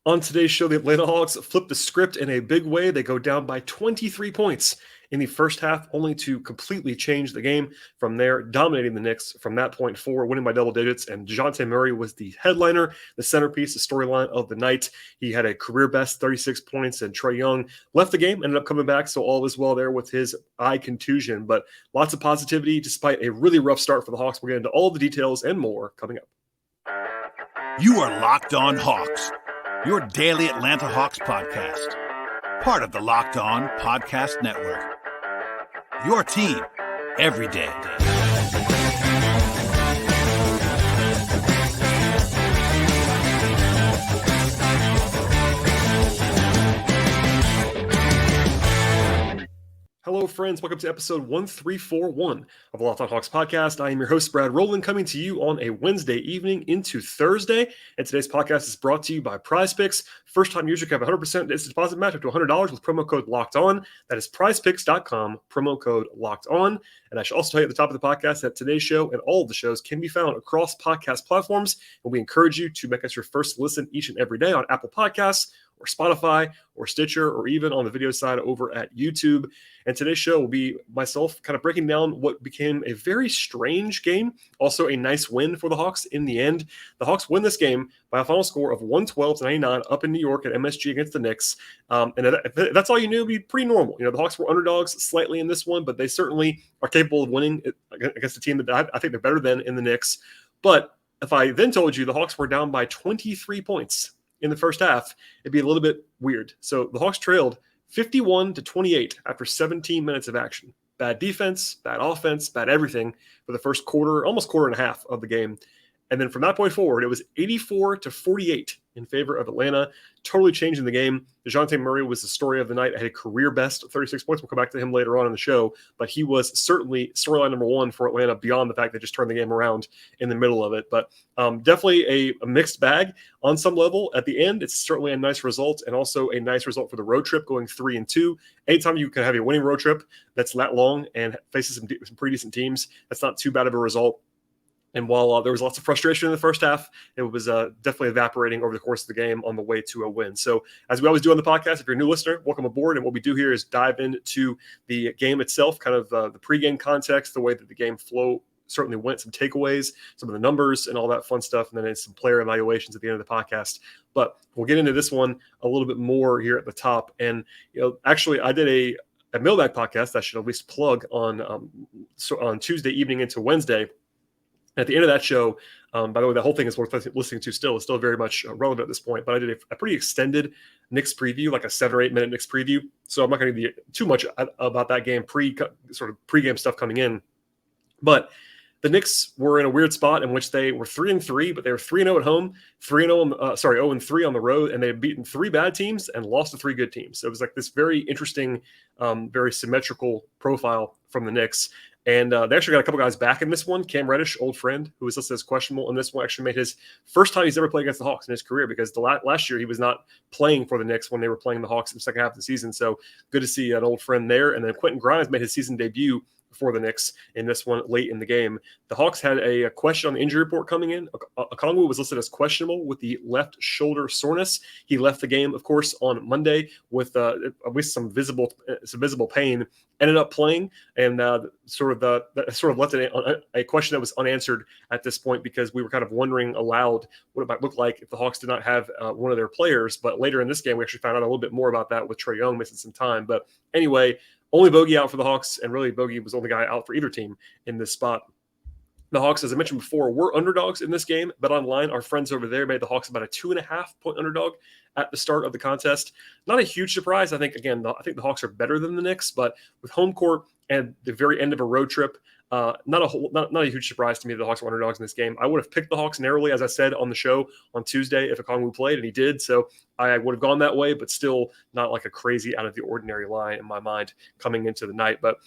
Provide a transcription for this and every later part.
On today's show, the Atlanta Hawks flip the script in a big way. They go down by 23 points in the first half, only to completely change the game from there, dominating the Knicks from that point forward, winning by double digits. And Dejounte Murray was the headliner, the centerpiece, the storyline of the night. He had a career-best 36 points, and Trae Young left the game, ended up coming back, so all is well there with his eye contusion. But lots of positivity despite a really rough start for the Hawks. We'll get into all the details and more coming up. You are Locked On Hawks, your daily Atlanta Hawks podcast. Part of the Locked On Podcast Network. Your team every day. Hello, friends. Welcome to episode 1341 of the Locked On Hawks podcast. I am your host, Brad Rowland, coming to you on a Wednesday evening into Thursday. And today's podcast is brought to you by PrizePicks. First-time user can have a 100% instant deposit match up to $100 with promo code Locked On. That is PrizePicks.com, promo code Locked On. And I should also tell you at the top of the podcast that today's show and all of the shows can be found across podcast platforms. And we encourage you to make us your first listen each and every day on Apple Podcasts, or Spotify, or Stitcher, or even on the video side over at YouTube. And today's show will be myself kind of breaking down what became a very strange game, also a nice win for the Hawks in the end. The Hawks win this game by a final score of 112-99 up in New York at MSG against the Knicks. And if that's all you knew, it'd be pretty normal. You know, the Hawks were underdogs slightly in this one, but they certainly are capable of winning against a team that I think they're better than in the Knicks. But if I then told you the Hawks were down by 23 points in the first half, it'd be a little bit weird. So the Hawks trailed 51-28 after 17 minutes of action. Bad defense, bad offense, bad everything for the first quarter, almost quarter and a half of the game. And then from that point forward, it was 84-48 in favor of Atlanta, totally changing the game. Dejounte Murray was the story of the night. Had a career best 36 points. We'll come back to him later on in the show, but he was certainly storyline number one for Atlanta beyond the fact they just turned the game around in the middle of it. But definitely a mixed bag on some level. At the end, it's certainly a nice result, and also a nice result for the road trip going 3-2. Anytime you can have a winning road trip that's that long and faces some pretty decent teams, that's not too bad of a result. And while there was lots of frustration in the first half, it was definitely evaporating over the course of the game on the way to a win. So as we always do on the podcast, if you're a new listener, welcome aboard. And what we do here is dive into the game itself, kind of the pregame context, the way that the game flow certainly went, some takeaways, some of the numbers and all that fun stuff. And then it's some player evaluations at the end of the podcast. But we'll get into this one a little bit more here at the top. And, you know, actually I did a mailbag podcast I should at least plug on Tuesday evening into Wednesday. At the end of that show, by the way, the whole thing is worth listening to still. It's still very much relevant at this point. But I did a pretty extended Knicks preview, like a 7 or 8 minute Knicks preview. So I'm not going to be too much about that game, pregame stuff coming in. But the Knicks were in a weird spot in which they were 3-3, but they were 3-0 at home, 0-3 on the road, and they had beaten 3 bad teams and lost to 3 good teams. So it was like this very interesting, very symmetrical profile from the Knicks. And they actually got a couple guys back in this one. Cam Reddish, old friend, who was listed as questionable in this one, actually made his first time he's ever played against the Hawks in his career, because the last year he was not playing for the Knicks when they were playing the Hawks in the second half of the season. So good to see an old friend there. And then Quentin Grimes made his season debut for the Knicks in this one late in the game. The Hawks had a question on the injury report coming in. Okongwu was listed as questionable with the left shoulder soreness. He left the game, of course, on Monday with at least some visible pain. Ended up playing, and sort of left a question that was unanswered at this point, because we were kind of wondering aloud what it might look like if the Hawks did not have one of their players. But later in this game, we actually found out a little bit more about that with Trae Young missing some time. But anyway, only Bogey out for the Hawks, and really Bogey was the only guy out for either team in this spot. The Hawks, as I mentioned before, were underdogs in this game. BetOnline, our friends over there, made the Hawks about a 2.5-point underdog at the start of the contest. Not a huge surprise. I think the Hawks are better than the Knicks, but with home court and the very end of a road trip, not a huge surprise to me that the Hawks were underdogs in this game. I would have picked the Hawks narrowly, as I said on the show on Tuesday, if Okongwu played, and he did. So I would have gone that way, but still not like a crazy out of the ordinary line in my mind coming into the night. But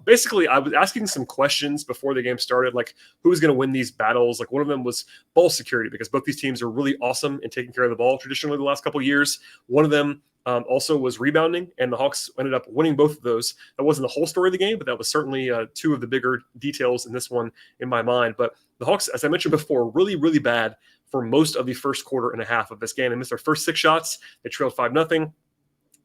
basically, I was asking some questions before the game started, like who was going to win these battles. Like one of them was ball security, because both these teams are really awesome in taking care of the ball traditionally the last couple of years. One of them also was rebounding, and the Hawks ended up winning both of those. That wasn't the whole story of the game, but that was certainly two of the bigger details in this one in my mind. But the Hawks, as I mentioned before, really, really bad for most of the first quarter and a half of this game. They missed their first 6 shots. They trailed 5-0.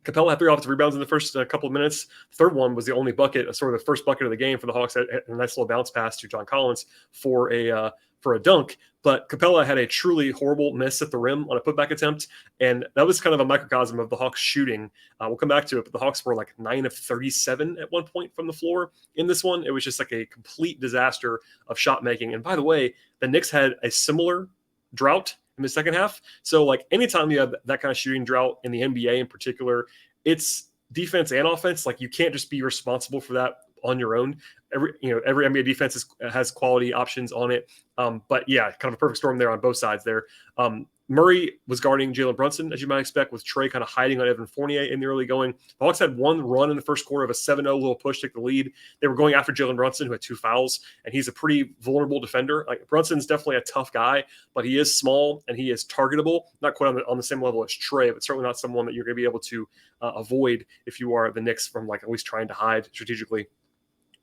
Capella had 3 offensive rebounds in the first couple of minutes. The third one was the only bucket, sort of the first bucket of the game for the Hawks. A nice little bounce pass to John Collins for a dunk. But Capella had a truly horrible miss at the rim on a putback attempt, and that was kind of a microcosm of the Hawks shooting. We'll come back to it, but the Hawks were like 9 of 37 at one point from the floor in this one. It was just like a complete disaster of shot making. And by the way, the Knicks had a similar drought in the second half. So like anytime you have that kind of shooting drought in the NBA in particular, it's defense and offense. Like you can't just be responsible for that on your own. Every NBA defense has quality options on it. But yeah, kind of a perfect storm there on both sides there. Murray was guarding Jalen Brunson, as you might expect, with Trey kind of hiding on Evan Fournier in the early going. The Hawks had one run in the first quarter of a 7-0 little push, take the lead. They were going after Jalen Brunson, who had 2 fouls, and he's a pretty vulnerable defender. Like Brunson's definitely a tough guy, but he is small and he is targetable. Not quite on the same level as Trey, but certainly not someone that you're going to be able to avoid if you are the Knicks from like at least trying to hide strategically.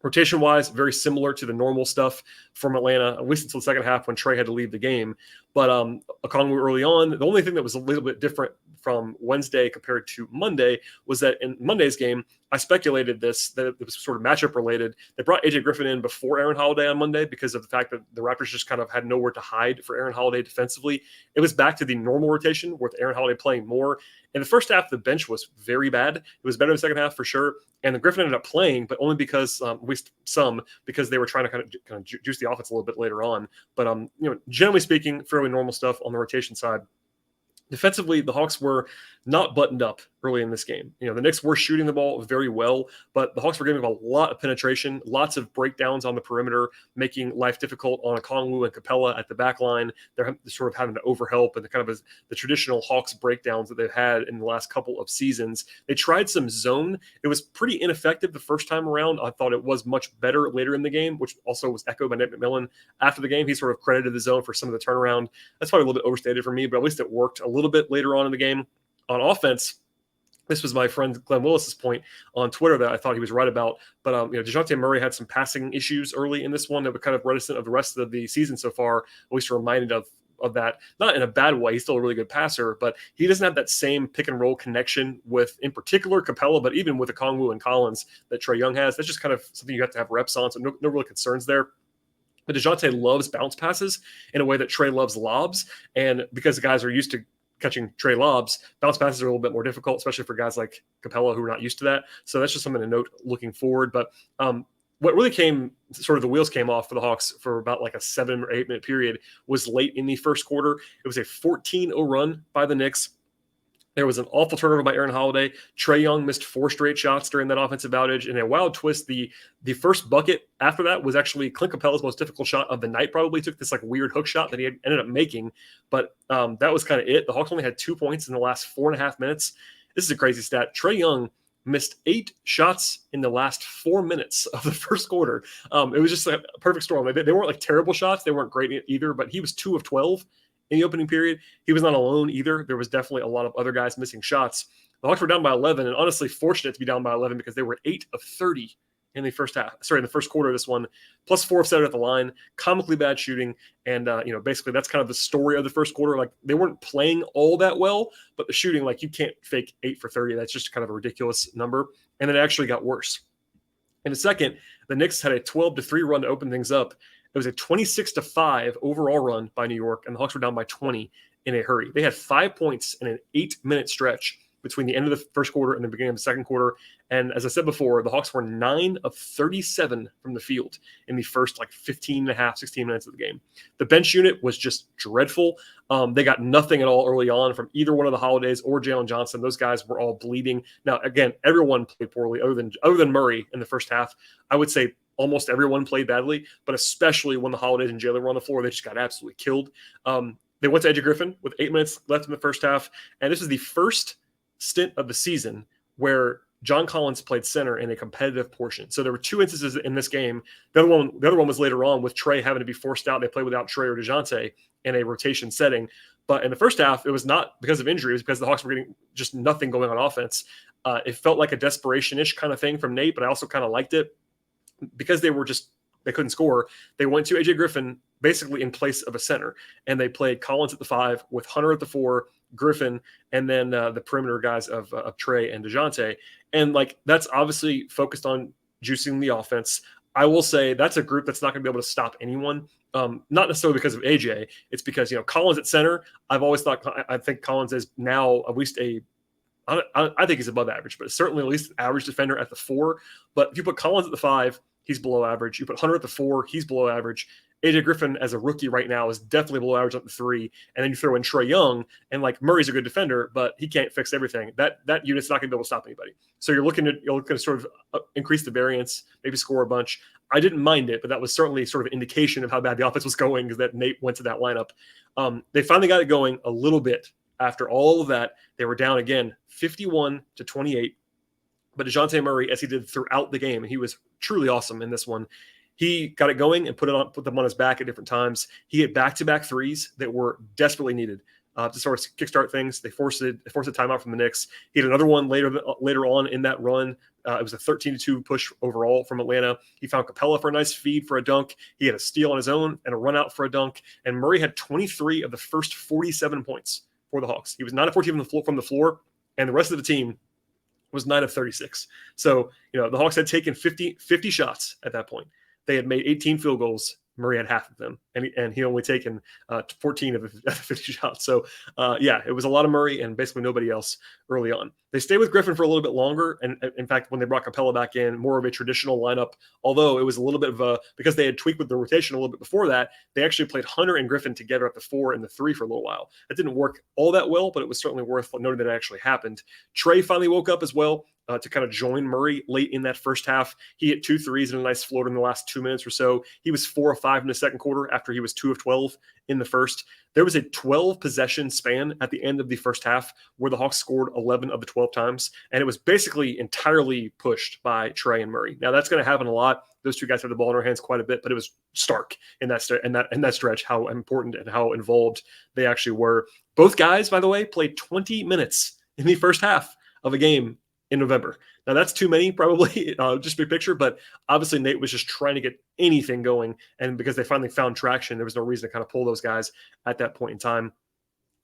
Rotation-wise, very similar to the normal stuff from Atlanta, at least until the second half when Trey had to leave the game. But Okongwu early on, the only thing that was a little bit different from Wednesday compared to Monday was that in Monday's game, I speculated that it was sort of matchup related. They brought AJ Griffin in before Aaron Holiday on Monday because of the fact that the Raptors just kind of had nowhere to hide for Aaron Holiday defensively. It was back to the normal rotation with Aaron Holiday playing more. In the first half, the bench was very bad. It was better in the second half for sure. And the Griffin ended up playing, but only because, at least some, because they were trying to kind of juice the offense a little bit later on. But generally speaking, fairly normal stuff on the rotation side. Defensively, the Hawks were not buttoned up early in this game. The Knicks were shooting the ball very well, but the Hawks were giving a lot of penetration, lots of breakdowns on the perimeter, making life difficult on Okongwu and Capella at the back line. They're sort of having to overhelp and the traditional Hawks breakdowns that they've had in the last couple of seasons. They tried some zone. It was pretty ineffective the first time around. I thought it was much better later in the game, which also was echoed by Nate McMillan after the game. He sort of credited the zone for some of the turnaround. That's probably a little bit overstated for me, but at least it worked a little bit later on in the game. On offense, this was my friend Glenn Willis's point on Twitter that I thought he was right about. But Dejounte Murray had some passing issues early in this one that were kind of reminiscent of the rest of the season so far. At least reminded of that, not in a bad way. He's still a really good passer, but he doesn't have that same pick and roll connection with, in particular, Capella, but even with Okongwu and Collins that Trae Young has. That's just kind of something you have to have reps on. So no real concerns there. But Dejounte loves bounce passes in a way that Trae loves lobs, and because the guys are used to catching Trae lobs, bounce passes are a little bit more difficult, especially for guys like Capella who are not used to that. So that's just something to note looking forward. But what really the wheels came off for the Hawks for about like a 7 or 8 minute period was late in the first quarter. It was a 14-0 run by the Knicks. There was an awful turnover by Aaron Holiday. Trae Young missed 4 straight shots during that offensive outage. And a wild twist, the first bucket after that was actually Clint Capella's most difficult shot of the night, probably. Took this like weird hook shot that he ended up making. But that was kind of it. The Hawks only had 2 points in the last 4.5 minutes. This is a crazy stat. Trae Young missed 8 shots in the last 4 minutes of the first quarter. It was just a perfect storm. They weren't like terrible shots. They weren't great either, but he was 2 of 12 in the opening period. He was not alone either. There was definitely a lot of other guys missing shots. The Hawks were down by 11, and honestly fortunate to be down by 11 because they were 8 of 30 in the first quarter of this one, plus 4 of 7 at the line, comically bad shooting. And, basically that's kind of the story of the first quarter. Like they weren't playing all that well, but the shooting, like you can't fake 8 for 30. That's just kind of a ridiculous number. And then it actually got worse. In the second, the Knicks had a 12-3 run to open things up. It was a 26-5 overall run by New York, and the Hawks were down by 20 in a hurry. They had 5 points in an 8-minute stretch between the end of the first quarter and the beginning of the second quarter. And as I said before, the Hawks were 9 of 37 from the field in the first 16 minutes of the game. The bench unit was just dreadful. They got nothing at all early on from either one of the Holidays or Jalen Johnson. Those guys were all bleeding. Now, again, everyone played poorly other than Murray in the first half. I would say almost everyone played badly, but especially when the Holidays and Jalen were on the floor, they just got absolutely killed. They went to AJ Griffin with 8 minutes left in the first half, and this is the first stint of the season where John Collins played center in a competitive portion. So there were 2 instances in this game. The other one was later on with Trae having to be forced out. They played without Trae or Dejounte in a rotation setting. But in the first half, it was not because of injury. It was because the Hawks were getting just nothing going on offense. It felt like a desperation-ish kind of thing from Nate, but I also kind of liked it because they they couldn't score, they went to AJ Griffin basically in place of a center, and they played Collins at the 5 with Hunter at the 4, Griffin, and then the perimeter guys of Trey and Dejounte. And like that's obviously focused on juicing the offense. I will say that's a group that's not going to be able to stop anyone. Not necessarily because of AJ. It's because, Collins at center, I've always thought, I think Collins is now at least I think he's above average, but certainly at least average defender at the 4. But if you put Collins at the 5, he's below average. You put Hunter at the 4, he's below average. AJ Griffin as a rookie right now is definitely below average at the 3. And then you throw in Trae Young, and like Murray's a good defender, but he can't fix everything. That unit's not going to be able to stop anybody. So you're looking to sort of increase the variance, maybe score a bunch. I didn't mind it, but that was certainly sort of an indication of how bad the offense was going, because that Nate went to that lineup. They finally got it going a little bit. After all of that, they were down again, 51-28. But Dejounte Murray, as he did throughout the game, and he was truly awesome in this one, he got it going and put them on his back at different times. He hit back-to-back threes that were desperately needed to sort of kickstart things. They forced a timeout from the Knicks. He had another one later on in that run. It was a 13-2 push overall from Atlanta. He found Capella for a nice feed for a dunk. He had a steal on his own and a run out for a dunk. And Murray had 23 of the first 47 points for the Hawks. He was 9 of 14 from the floor, and the rest of the team was 9 of 36. So, the Hawks had taken 50 shots at that point. They had made 18 field goals. Murray had half of them, and he only taken 14 of the 50 shots. So, it was a lot of Murray and basically nobody else early on. They stayed with Griffin for a little bit longer, and in fact, when they brought Capella back in, more of a traditional lineup, although it was a little bit of because they had tweaked with the rotation a little bit before that, they actually played Hunter and Griffin together at the 4 and the 3 for a little while. That didn't work all that well, but it was certainly worth noting that it actually happened. Trey finally woke up as well. To kind of join Murray late in that first half. He hit 2 threes and a nice floater in the last 2 minutes or so. He was 4 of 5 in the second quarter after he was 2 of 12 in the first. There was a 12 possession span at the end of the first half where the Hawks scored 11 of the 12 times, and it was basically entirely pushed by Trey and Murray. Now that's going to happen a lot. Those two guys have the ball in their hands quite a bit, but it was stark in that stretch how important and how involved they actually were. Both guys, by the way, played 20 minutes in the first half of a game in November. Now that's too many, probably, just big picture, but obviously Nate was just trying to get anything going. And because they finally found traction, there was no reason to kind of pull those guys at that point in time.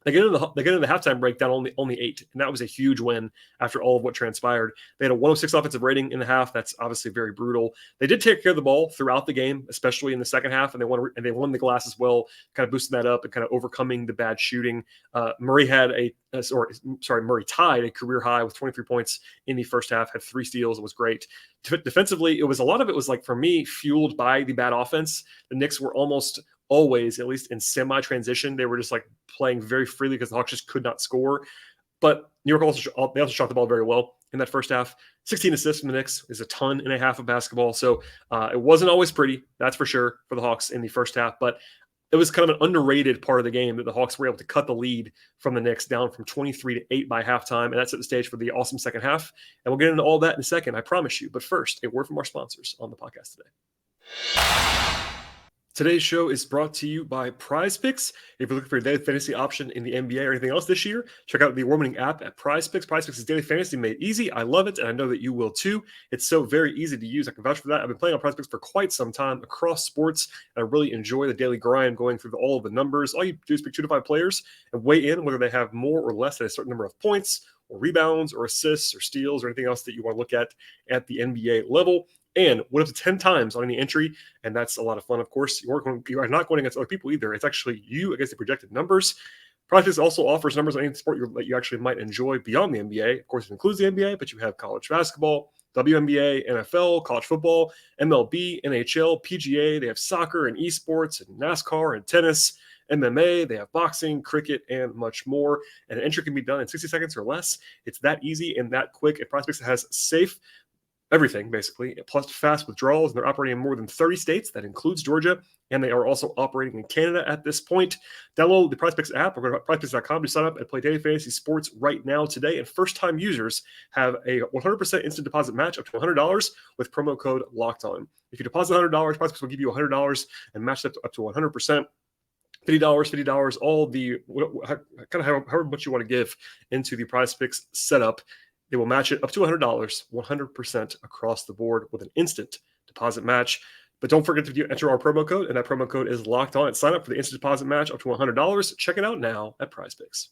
They get into the halftime break down only 8, and that was a huge win after all of what transpired. They had a 106 offensive rating in the half. That's obviously very brutal. They did take care of the ball throughout the game, especially in the second half, and they won the glass as well, kind of boosting that up and kind of overcoming the bad shooting. Murray Murray tied a career high with 23 points in the first half, had 3 steals. It was great. Defensively, a lot of it was like, for me, fueled by the bad offense. The Knicks were almost always, at least in semi-transition, they were just like playing very freely because the Hawks just could not score. But New York also shot the ball very well in that first half. 16 assists from the Knicks is a ton and a half of basketball. So it wasn't always pretty, that's for sure, for the Hawks in the first half. But it was kind of an underrated part of the game that the Hawks were able to cut the lead from the Knicks down from 23-8 by halftime. And that set the stage for the awesome second half. And we'll get into all that in a second, I promise you. But first, a word from our sponsors on the podcast today. Today's show is brought to you by PrizePicks. If you're looking for a daily fantasy option in the NBA or anything else this year, check out the award-winning app at PrizePicks. PrizePicks is daily fantasy made easy. I love it, and I know that you will too. It's so very easy to use. I can vouch for that. I've been playing on PrizePicks for quite some time across sports, and I really enjoy the daily grind going through all of the numbers. All you do is pick 2 to 5 players and weigh in whether they have more or less than a certain number of points or rebounds or assists or steals or anything else that you want to look at the NBA level. And win up to 10 times on any entry, and that's a lot of fun, of course. You are not going against other people either. It's actually you against the projected numbers. PrizePicks also offers numbers on any sport that you actually might enjoy beyond the NBA. Of course, it includes the NBA, but you have college basketball, WNBA, NFL, college football, MLB, NHL, PGA. They have soccer and esports and NASCAR and tennis, MMA. They have boxing, cricket, and much more. And an entry can be done in 60 seconds or less. It's that easy and that quick. And PrizePicks has safe everything, basically, plus fast withdrawals, and they're operating in more than 30 states. That includes Georgia, and they are also operating in Canada at this point. Download the PrizePicks app or go to PrizePicks.com to sign up and play daily fantasy sports right now today. And first-time users have a 100% instant deposit match up to $100 with promo code LOCKEDON. If you deposit $100, PrizePicks will give you $100 and match it up to 100%. $50, all the kind of however much you want to give into the PrizePicks setup. They will match it up to $100, 100% across the board with an instant deposit match. But don't forget to enter our promo code, and that promo code is locked on. Sign up for the instant deposit match up to $100. Check it out now at PrizePicks.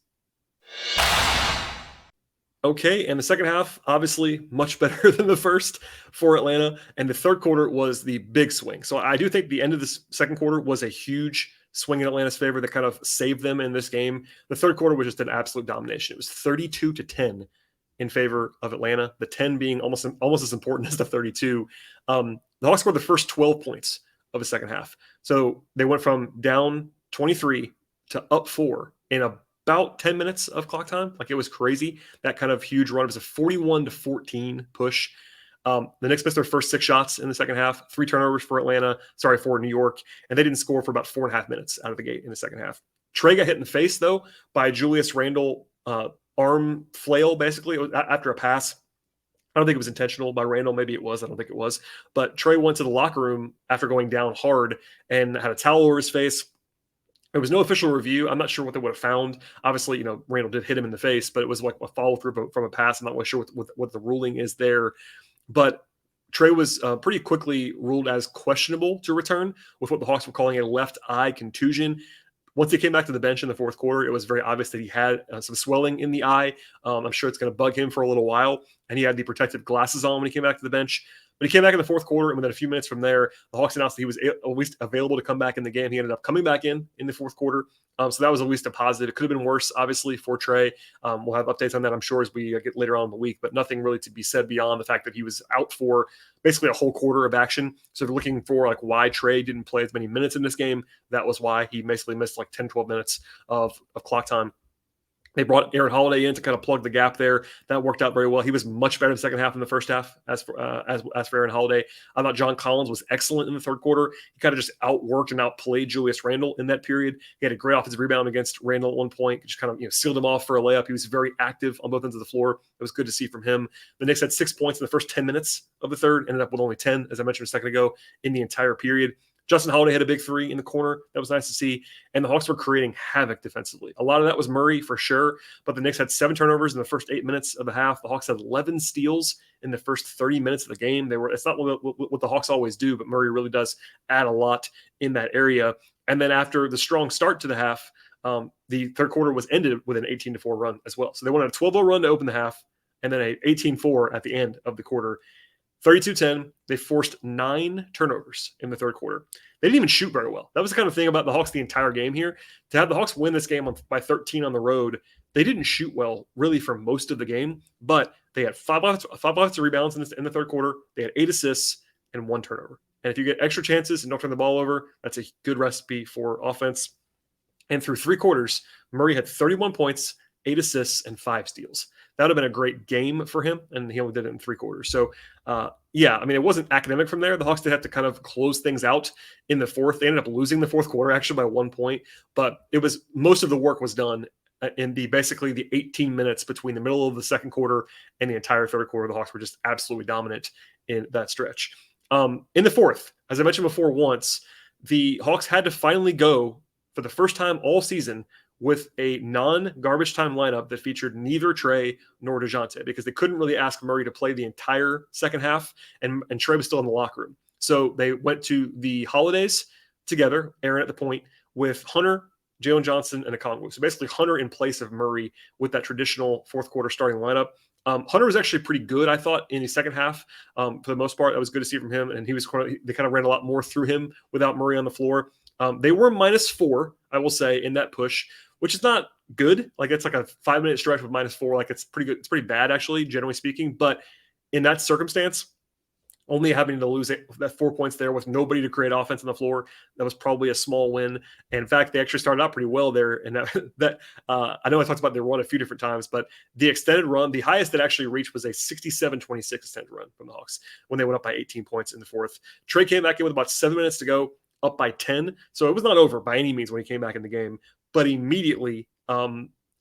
Okay, and the second half, obviously much better than the first for Atlanta, and the third quarter was the big swing. So I do think the end of the second quarter was a huge swing in Atlanta's favor that kind of saved them in this game. The third quarter was just an absolute domination. It was 32-10 in favor of Atlanta, the 10 being almost as important as the 32. The Hawks scored the first 12 points of the second half. So they went from down 23 to up 4 in about 10 minutes of clock time. Like, it was crazy. That kind of huge run. It was a 41-14 push. The Knicks missed their first 6 shots in the second half, 3 turnovers for New York, and they didn't score for about 4.5 minutes out of the gate in the second half. Trey got hit in the face, though, by Julius Randle arm flail, basically, after a pass. I don't think it was intentional by Randle. Maybe it was. I don't think it was. But Trey went to the locker room after going down hard and had a towel over his face. There was no official review. I'm not sure what they would have found. Obviously, Randle did hit him in the face, but it was like a follow-through from a pass. I'm not really sure what the ruling is there. But Trey was pretty quickly ruled as questionable to return with what the Hawks were calling a left eye contusion. Once he came back to the bench in the fourth quarter, it was very obvious that he had some swelling in the eye. I'm sure it's going to bug him for a little while. And he had the protective glasses on when he came back to the bench. But he came back in the fourth quarter, and within a few minutes from there, the Hawks announced that he was at least available to come back in the game. He ended up coming back in the fourth quarter. So that was at least a positive. It could have been worse, obviously, for Trey. We'll have updates on that, I'm sure, as we get later on in the week. But nothing really to be said beyond the fact that he was out for basically a whole quarter of action. So if you're looking for why Trey didn't play as many minutes in this game, that was why. He basically missed 10, 12 minutes of clock time. They brought Aaron Holiday in to kind of plug the gap there. That worked out very well. He was much better in the second half than the first half. As for Aaron Holiday, I thought John Collins was excellent in the third quarter. He kind of just outworked and outplayed Julius Randle in that period. He had a great offensive rebound against Randle at one point. Just kind of sealed him off for a layup. He was very active on both ends of the floor. It was good to see from him. The Knicks had 6 points in the first 10 minutes of the third. Ended up with only 10, as I mentioned a second ago, in the entire period. Justin Holiday had a big 3 in the corner. That was nice to see. And the Hawks were creating havoc defensively. A lot of that was Murray for sure, but the Knicks had 7 turnovers in the first 8 minutes of the half. The Hawks had 11 steals in the first 30 minutes of the game. It's not what the Hawks always do, but Murray really does add a lot in that area. And then after the strong start to the half, the third quarter was ended with an 18-4 run as well. So they went on a 12-0 run to open the half, and then an 18-4 at the end of the quarter. 32-10, they forced 9 turnovers in the third quarter. They didn't even shoot very well. That was the kind of thing about the Hawks the entire game here. To have the Hawks win this game by 13 on the road, they didn't shoot well really for most of the game, but they had 5 offensive rebounds in the third quarter. They had 8 assists and 1 turnover. And if you get extra chances and don't turn the ball over, that's a good recipe for offense. And through 3 quarters, Murray had 31 points, 8 assists, and 5 steals. That would have been a great game for him, and he only did it in 3 quarters. So, it wasn't academic from there. The Hawks did have to kind of close things out in the fourth. They ended up losing the fourth quarter actually by 1 point, but most of the work was done in basically the 18 minutes between the middle of the second quarter and the entire third quarter. The Hawks were just absolutely dominant in that stretch. In the fourth, as I mentioned before once, the Hawks had to finally go for the first time all season with a non-garbage time lineup that featured neither Trey nor Dejounte, because they couldn't really ask Murray to play the entire second half, and Trey was still in the locker room. So they went to the holidays together, Aaron at the point, with Hunter, Jalen Johnson, and Okongwu. So basically Hunter in place of Murray with that traditional fourth quarter starting lineup. Hunter was actually pretty good, I thought, in the second half. For the most part, that was good to see from him, and they kind of ran a lot more through him without Murray on the floor. They were -4, I will say, in that push, which is not good. It's like a 5-minute stretch with -4. It's pretty good. It's pretty bad, actually, generally speaking. But in that circumstance, only having to lose that 4 points there with nobody to create offense on the floor, that was probably a small win. And in fact, they actually started out pretty well there. And I know I talked about their run a few different times, but the extended run, the highest that actually reached was a 67-26 extended run from the Hawks when they went up by 18 points in the fourth. Trey came back in with about 7 minutes to go, up by 10. So it was not over by any means when he came back in the game. But immediately, by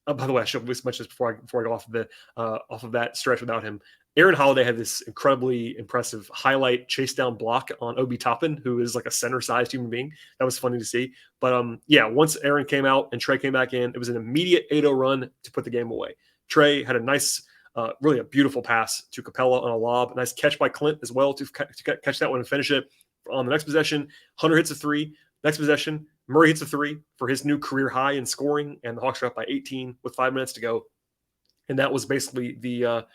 the way, I should have mentioned this before I go off of that stretch without him. Aaron Holiday had this incredibly impressive highlight chase down block on Obi Toppin, who is like a center-sized human being. That was funny to see. But once Aaron came out and Trey came back in, it was an immediate 8-0 run to put the game away. Trey had a nice, really a beautiful pass to Capella on a lob. A nice catch by Clint as well to catch that one and finish it. on the next possession, Hunter hits a three. Next possession, Murray hits a three for his new career high in scoring, and the Hawks are up by 18 with 5 minutes to go. And that was basically the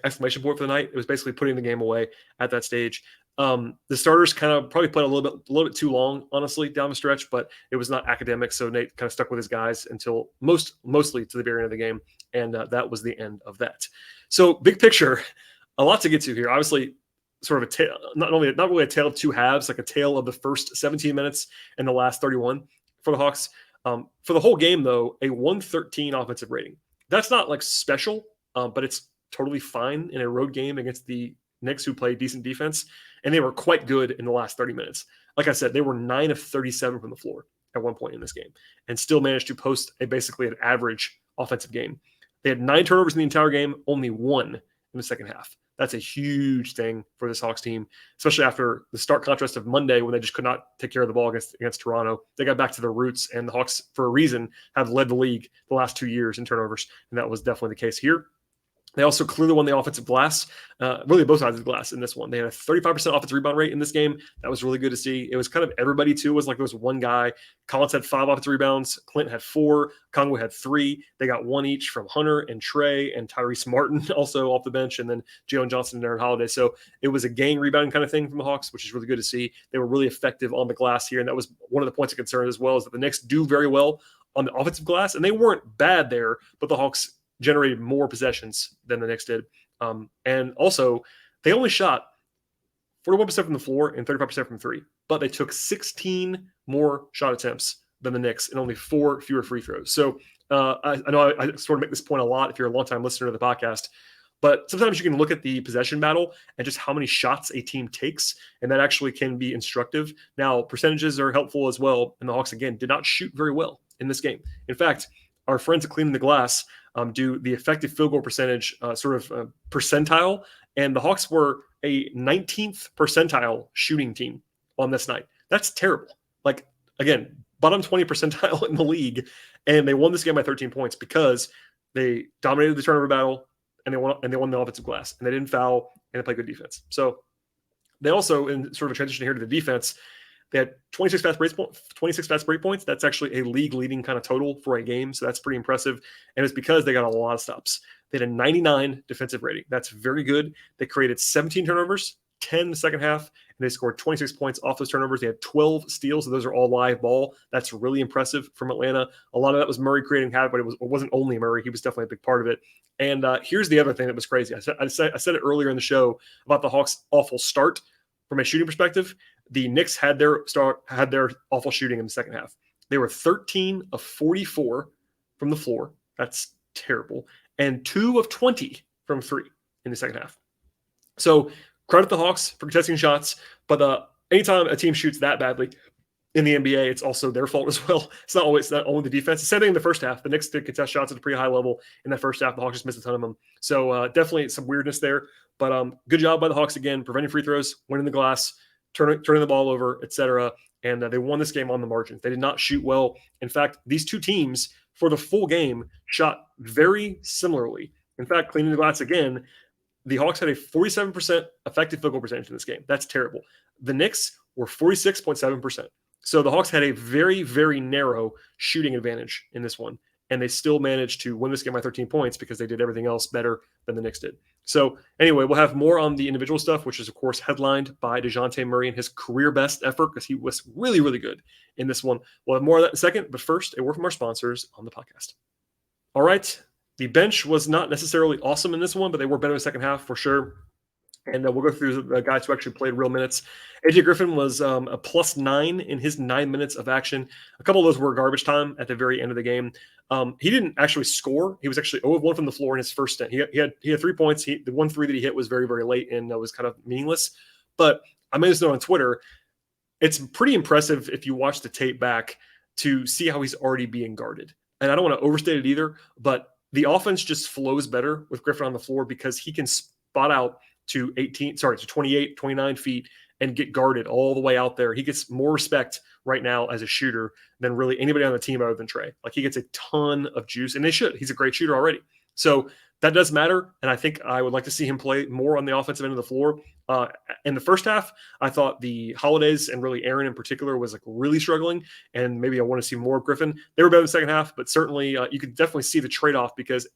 exclamation point for the night. It was basically putting the game away at that stage. The starters kind of probably played a little bit too long, honestly, down the stretch, but it was not academic. So Nate kind of stuck with his guys until mostly to the very end of the game. And that was the end of that. So big picture, a lot to get to here. Obviously, sort of a tale, not really a tale of two halves, like a tale of the first 17 minutes and the last 31 for the Hawks. For the whole game, though, a 113 offensive rating. That's not like special, but it's totally fine in a road game against the Knicks, who play decent defense, and they were quite good in the last 30 minutes. Like I said, they were 9 of 37 from the floor at one point in this game and still managed to post basically an average offensive game. They had 9 turnovers in the entire game, only 1 in the second half. That's a huge thing for this Hawks team, especially after the stark contrast of Monday when they just could not take care of the ball against Toronto. They got back to their roots, and the Hawks, for a reason, have led the league the last 2 years in turnovers, and that was definitely the case here. They also clearly won the offensive glass, really both sides of the glass in this one. They had a 35% offensive rebound rate in this game. That was really good to see. It was kind of everybody, too. It was like there was one guy. Collins had 5 offensive rebounds. Clint had 4. Conway had 3. They got 1 each from Hunter and Trey and Tyrese Martin also off the bench, and then Jalen Johnson and Aaron Holiday. So it was a gang rebounding kind of thing from the Hawks, which is really good to see. They were really effective on the glass here, and that was one of the points of concern as well, is that the Knicks do very well on the offensive glass, and they weren't bad there, but the Hawks generated more possessions than the Knicks did. And also, they only shot 41% from the floor and 35% from 3, but they took 16 more shot attempts than the Knicks and only 4 fewer free throws. So I know I sort of make this point a lot if you're a longtime listener to the podcast, but sometimes you can look at the possession battle and just how many shots a team takes, and that actually can be instructive. Now, percentages are helpful as well, and the Hawks, again, did not shoot very well in this game. In fact, our friends at Cleaning the Glass do the effective field goal percentage percentile, and the Hawks were a 19th percentile shooting team on this night. That's terrible. Like, again, bottom 20 percentile in the league, and they won this game by 13 points because they dominated the turnover battle, and they won the offensive glass, and they didn't foul, and they played good defense. So they also, in sort of a transition here to the defense, they had 26 fast break points. That's actually a league-leading kind of total for a game, so that's pretty impressive. And it's because they got a lot of stops. They had a 99 defensive rating. That's very good. They created 17 turnovers, 10 in the second half, and they scored 26 points off those turnovers. They had 12 steals, so those are all live ball. That's really impressive from Atlanta. A lot of that was Murray creating havoc, but it wasn't only Murray. He was definitely a big part of it. And here's the other thing that was crazy. I said it earlier in the show about the Hawks' awful start from a shooting perspective. The Knicks had their awful shooting in the second half. They were 13 of 44 from the floor. That's terrible. And 2 of 20 from 3 in the second half. So credit the Hawks for contesting shots, but anytime a team shoots that badly in the NBA, it's also their fault as well. It's not only the defense. The same thing in the first half. The Knicks did contest shots at a pretty high level in that first half. The Hawks just missed a ton of them. So definitely some weirdness there. But good job by the Hawks again, preventing free throws, winning the glass, turning the ball over, etc. And they won this game on the margin. They did not shoot well. In fact, these two teams for the full game shot very similarly. In fact, cleaning the glass again, the Hawks had a 47% effective field goal percentage in this game. That's terrible. The Knicks were 46.7%. So the Hawks had a very, very narrow shooting advantage in this one, and they still managed to win this game by 13 points because they did everything else better than the Knicks did. So anyway, we'll have more on the individual stuff, which is, of course, headlined by Dejounte Murray and his career best effort because he was really, really good in this one. We'll have more of that in a second, but first, a word from our sponsors on the podcast. All right. The bench was not necessarily awesome in this one, but they were better in the second half for sure. And we'll go through the guys who actually played real minutes. AJ Griffin was a +9 in his 9 minutes of action. A couple of those were garbage time at the very end of the game. He didn't actually score. He was actually 0 of 1 from the floor in his first stint. He had 3 points. The 1 3 that he hit was very, very late and was kind of meaningless. But I made this note on Twitter. It's pretty impressive if you watch the tape back to see how he's already being guarded. And I don't want to overstate it either, but the offense just flows better with Griffin on the floor because he can spot out to 28, 29 feet and get guarded all the way out there. He gets more respect right now as a shooter than really anybody on the team other than Trey. Like, he gets a ton of juice, and they should. He's a great shooter already. So that does matter, and I think I would like to see him play more on the offensive end of the floor. In the first half, I thought the Holidays and really Aaron in particular was like really struggling, and maybe I want to see more of Griffin. They were better in the second half, but certainly you could definitely see the trade-off because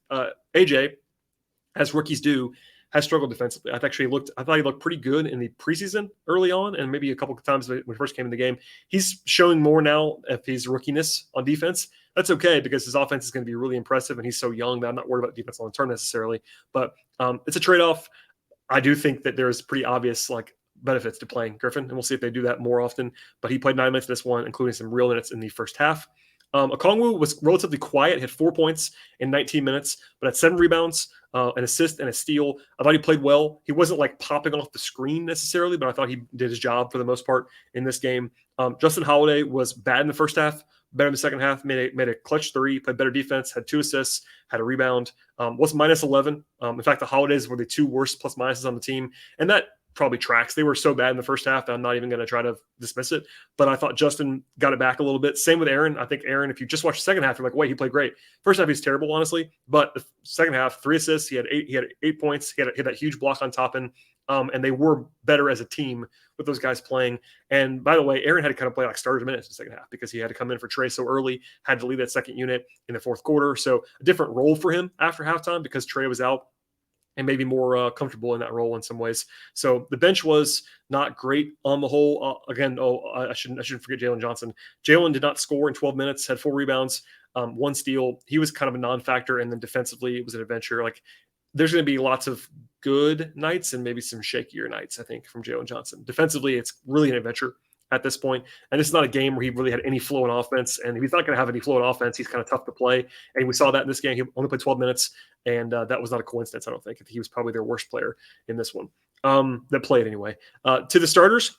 AJ, as rookies do, has struggled defensively. I thought he looked pretty good in the preseason early on, and maybe a couple of times when he first came in the game. He's showing more now of his rookiness on defense. That's okay because his offense is going to be really impressive, and he's so young that I'm not worried about defense long term necessarily. But it's a trade-off. I do think that there's pretty obvious like benefits to playing Griffin, and we'll see if they do that more often. But he played 9 minutes in this one, including some real minutes in the first half. Okongwu was relatively quiet, had 4 points in 19 minutes, but had 7 rebounds, an assist, and a steal. I thought he played well. He wasn't like popping off the screen necessarily, but I thought he did his job for the most part in this game. Justin Holiday was bad in the first half, better in the second half, made a clutch 3, played better defense, had 2 assists, had a rebound, was minus 11. In fact, the Holidays were the 2 worst plus minuses on the team, and that probably tracks. They were so bad in the first half that I'm not even going to try to dismiss it. But I thought Justin got it back a little bit. Same with Aaron. I think Aaron, if you just watch the second half, you're like, wait, he played great. First half, he's terrible, honestly. But the second half, 3 assists. He had 8 points. He had that huge block on Toppin. And they were better as a team with those guys playing. And by the way, Aaron had to kind of play like starter minutes in the second half because he had to come in for Trey so early, had to lead that second unit in the fourth quarter. So a different role for him after halftime because Trey was out, and maybe more comfortable in that role in some ways. So the bench was not great on the whole. I shouldn't forget Jalen Johnson. Jalen did not score in 12 minutes, had 4 rebounds, 1 steal. He was kind of a non-factor, and then defensively it was an adventure. Like there's going to be lots of good nights and maybe some shakier nights, I think, from Jalen Johnson. Defensively, it's really an adventure at this point. And this is not a game where he really had any flow in offense. And if he's not going to have any flow in offense, he's kind of tough to play. And we saw that in this game. He only played 12 minutes. And that was not a coincidence, I don't think. He was probably their worst player in this one. That played anyway. To the starters,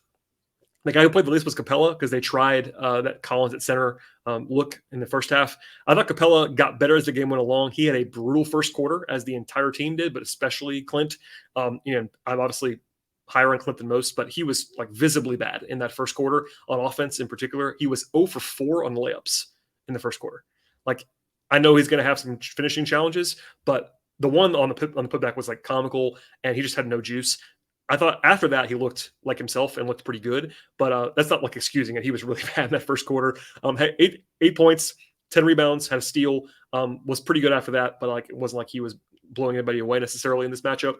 the guy who played the least was Capella because they tried that Collins at center look in the first half. I thought Capella got better as the game went along. He had a brutal first quarter, as the entire team did, but especially Clint. I'm obviously higher on Clint than most, but he was like visibly bad in that first quarter on offense in particular. He was 0 for 4 on layups in the first quarter. Like, I know he's going to have some finishing challenges, but the one on the putback was like comical, and he just had no juice. I thought after that he looked like himself and looked pretty good, but that's not like excusing it. He was really bad in that first quarter. Had 8 points, 10 rebounds, had a steal, was pretty good after that, but like it wasn't like he was blowing anybody away necessarily in this matchup.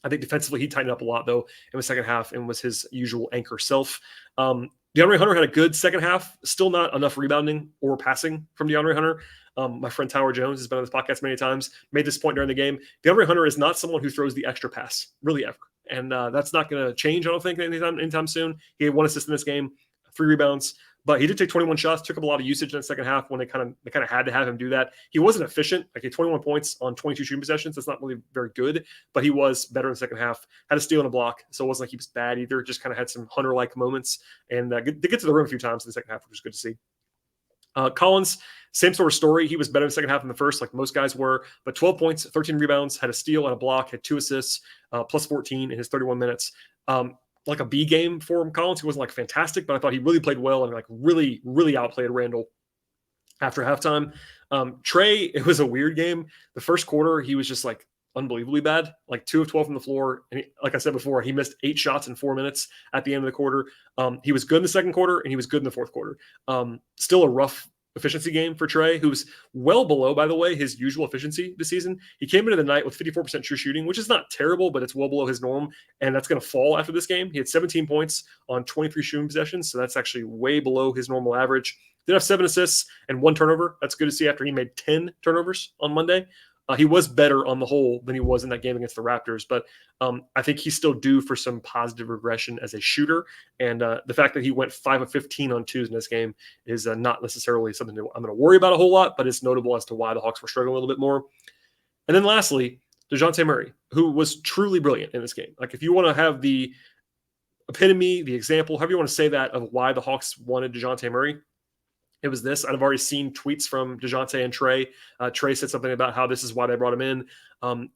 I think defensively he tightened up a lot though in the second half and was his usual anchor self. DeAndre Hunter had a good second half, still not enough rebounding or passing from DeAndre Hunter. My friend Tower Jones has been on this podcast many times, made this point during the game. DeAndre Hunter is not someone who throws the extra pass, really ever. And that's not going to change, I don't think, anytime soon. He had 1 assist in this game, 3 rebounds. But he did take 21 shots, took up a lot of usage in the second half when they kind of had to have him do that. He wasn't efficient. Like, he had 21 points on 22 shooting possessions. That's not really very good, but he was better in the second half. Had a steal and a block, so it wasn't like he was bad either. Just kind of had some Hunter-like moments and they get to the rim a few times in the second half, which was good to see. Collins, same sort of story. He was better in the second half than the first, like most guys were, but 12 points, 13 rebounds, had a steal and a block, had 2 assists, plus 14 in his 31 minutes. Like a B game for him, Collins. He wasn't like fantastic, but I thought he really played well and like really, really outplayed Randall after halftime. Trey, it was a weird game. The first quarter, he was just like unbelievably bad, like 2 of 12 from the floor. And like I said before, he missed 8 shots in 4 minutes at the end of the quarter. He was good in the second quarter and he was good in the fourth quarter. Still a rough efficiency game for Trey, who's well below, by the way, his usual efficiency this season. He came into the night with 54% true shooting, which is not terrible, but it's well below his norm, and that's going to fall after this game. He had 17 points on 23 shooting possessions, so that's actually way below his normal average. Did have 7 assists and 1 turnover. That's good to see after he made 10 turnovers on Monday. He was better on the whole than he was in that game against the Raptors, but I think he's still due for some positive regression as a shooter. And the fact that he went 5 of 15 on 2s in this game is not necessarily something that I'm going to worry about a whole lot, but it's notable as to why the Hawks were struggling a little bit more. And then lastly, Dejounte Murray, who was truly brilliant in this game. Like, if you want to have the epitome, the example, however you want to say that, of why the Hawks wanted Dejounte Murray, it was this. I've already seen tweets from Dejounte and Trey. Trey said something about how this is why they brought him in.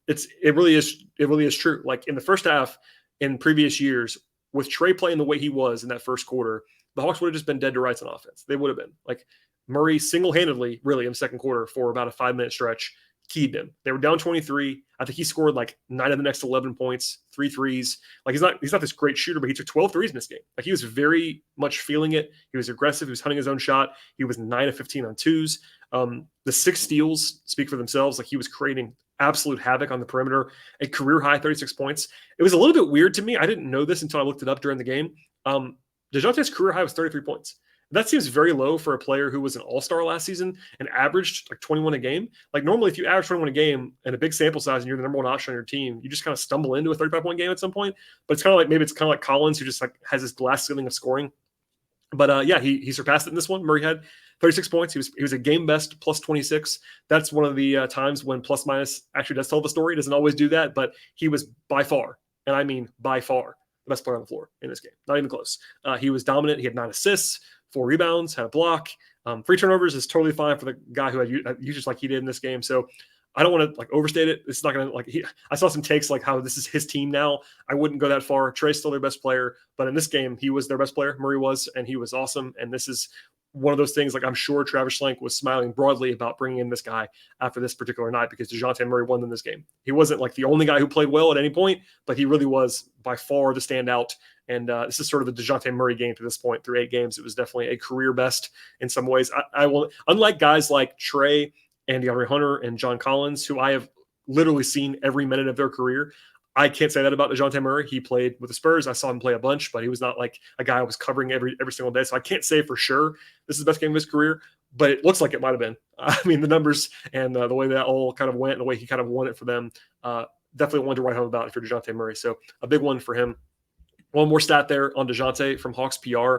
It really is true. Like, in the first half in previous years, with Trey playing the way he was in that first quarter, the Hawks would have just been dead to rights on offense. They would have been. Like, Murray single-handedly, really, in the second quarter for about a 5-minute stretch, keyed them. They were down 23. I think he scored like 9 of the next 11 points, 3 threes. Like he's not this great shooter, but he took 12 threes in this game. Like he was very much feeling it. He was aggressive. He was hunting his own shot. He was 9 of 15 on twos. The 6 steals speak for themselves. Like he was creating absolute havoc on the perimeter, a career high 36 points. It was a little bit weird to me. I didn't know this until I looked it up during the game. Dejounte's career high was 33 points. That seems very low for a player who was an all-star last season and averaged like 21 a game. Like normally if you average 21 a game and a big sample size and you're the number one option on your team, you just kind of stumble into a 35-point game at some point. But it's kind of like, maybe it's kind of like Collins, who just like has this glass ceiling of scoring. But yeah, he surpassed it in this one. Murray had 36 points. He was a game best plus 26. That's one of the times when plus minus actually does tell the story. It doesn't always do that, but he was by far, and I mean by far, the best player on the floor in this game. Not even close. He was dominant. He had 9 assists, 4 rebounds, had a block. 3 turnovers is totally fine for the guy who had usage like he did in this game. So I don't want to like overstate it. It's not going to like, I saw some takes like how this is his team now. I wouldn't go that far. Trey's still their best player, but in this game, he was their best player. Murray was, and he was awesome. And this is one of those things, like I'm sure Travis Schlenk was smiling broadly about bringing in this guy after this particular night because Dejounte Murray won in this game. He wasn't like the only guy who played well at any point, but he really was by far the standout. And this is sort of the Dejounte Murray game to this point through 8 games. It was definitely a career best in some ways. I will, unlike guys like Trey and DeAndre Hunter and John Collins, who I have literally seen every minute of their career. I can't say that about Dejounte Murray. He played with the Spurs. I saw him play a bunch, but he was not like a guy I was covering every single day. So I can't say for sure this is the best game of his career, but it looks like it might have been. I mean, the numbers and the way that all kind of went and the way he kind of won it for them, definitely one to write home about if you're Dejounte Murray. So a big one for him. One more stat there on Dejounte from Hawks PR.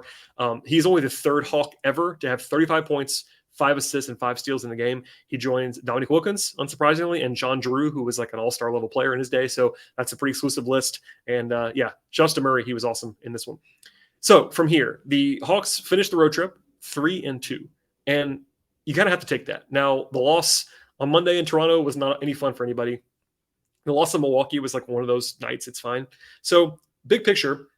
He's only the 3rd Hawk ever to have 35 points, 5 assists, and 5 steals in the game. He joins Dominique Wilkins, unsurprisingly, and John Drew, who was like an all-star level player in his day. So that's a pretty exclusive list. And yeah, Justin Murray, he was awesome in this one. So from here, the Hawks finished the road trip 3-2. And you kind of have to take that. Now, the loss on Monday in Toronto was not any fun for anybody. The loss in Milwaukee was like one of those nights. It's fine. So big picture,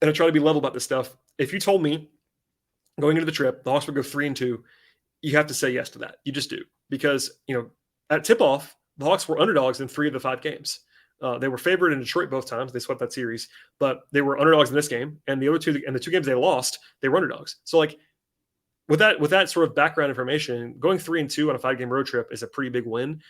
and I try to be level about this stuff. If you told me going into the trip, the Hawks would go 3-2, you have to say yes to that. You just do. Because, at tip-off, the Hawks were underdogs in 3 of the 5 games. They were favored in Detroit both times. They swept that series. But they were underdogs in this game. And the other 2, and the 2 games they lost, they were underdogs. So, like, with that sort of background information, going 3-2 on a 5-game road trip is a pretty big win.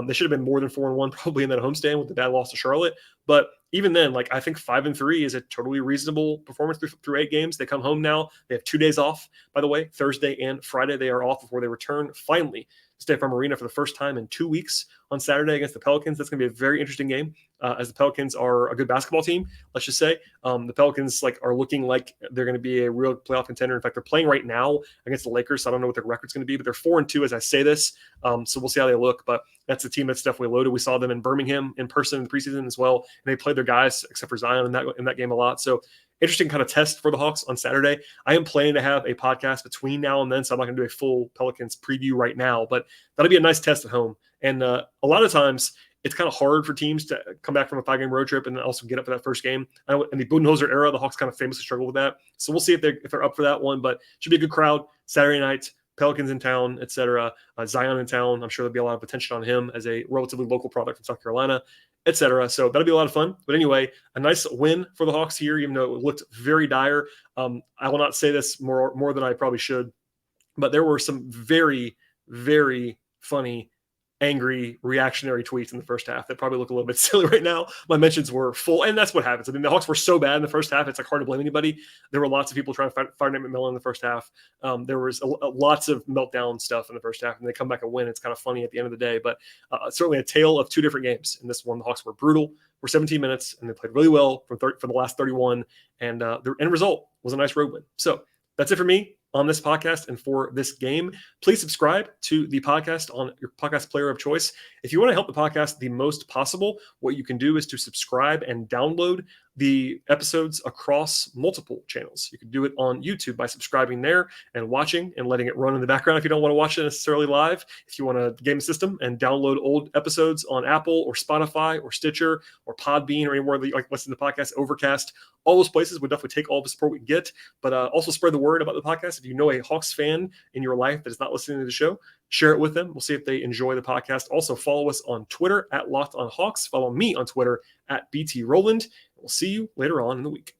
They should have been more than 4-1 probably in that homestand with the bad loss to Charlotte. But even then, like I think 5-3 is a totally reasonable performance through 8 games. They come home now. They have 2 days off, by the way. Thursday and Friday they are off before they return finally to State Farm Arena for the first time in 2 weeks on Saturday against the Pelicans. That's going to be a very interesting game as the Pelicans are a good basketball team, let's just say. The Pelicans are looking like they're going to be a real playoff contender. In fact, they're playing right now against the Lakers, so I don't know what their record's going to be, but they're 4-2 as I say this. So we'll see how they look, but that's a team that's definitely loaded. We saw them in Birmingham in person in the preseason as well, and they played their guys except for Zion in that game a lot. So interesting kind of test for the Hawks on Saturday. I am planning to have a podcast between now and then, so I'm not going to do a full Pelicans preview right now, but that'll be a nice test at home. And a lot of times it's kind of hard for teams to come back from a 5-game road trip and then also get up for that first game. In the Budenholzer era, the Hawks kind of famously struggled with that. So we'll see if they're up for that one, but should be a good crowd Saturday night. Pelicans in town, etc. Zion in town. I'm sure there'll be a lot of attention on him as a relatively local product from South Carolina, etc. So that'll be a lot of fun. But anyway, a nice win for the Hawks here, even though it looked very dire. I will not say this more than I probably should, but there were some very, very funny, angry, reactionary tweets in the first half that probably look a little bit silly right now. My mentions were full, and that's what happens. I mean, the Hawks were so bad in the first half, it's like hard to blame anybody. There were lots of people trying to fire Nate McMillan in the first half. There was lots of meltdown stuff in the first half, and they come back and win. It's kind of funny at the end of the day, but certainly a tale of 2 different games. In this one, the Hawks were brutal for 17 minutes, and they played really well for the last 31, and the end result was a nice road win. So that's it for me on this podcast and for this game. Please subscribe to the podcast on your podcast player of choice. If you want to help the podcast the most possible, what you can do is to subscribe and download the episodes across multiple channels. You can do it on YouTube by subscribing there and watching and letting it run in the background if you don't want to watch it necessarily live. If you want to game the system and download old episodes on Apple or Spotify or Stitcher or Podbean or anywhere that you like listen to podcasts, Overcast, all those places would definitely take all the support we can get. But also spread the word about the podcast. If you know a Hawks fan in your life that is not listening to the show, share it with them. We'll see if they enjoy the podcast. Also follow us on Twitter at Locked on Hawks. Follow me on Twitter at BT Rowland. We'll see you later on in the week.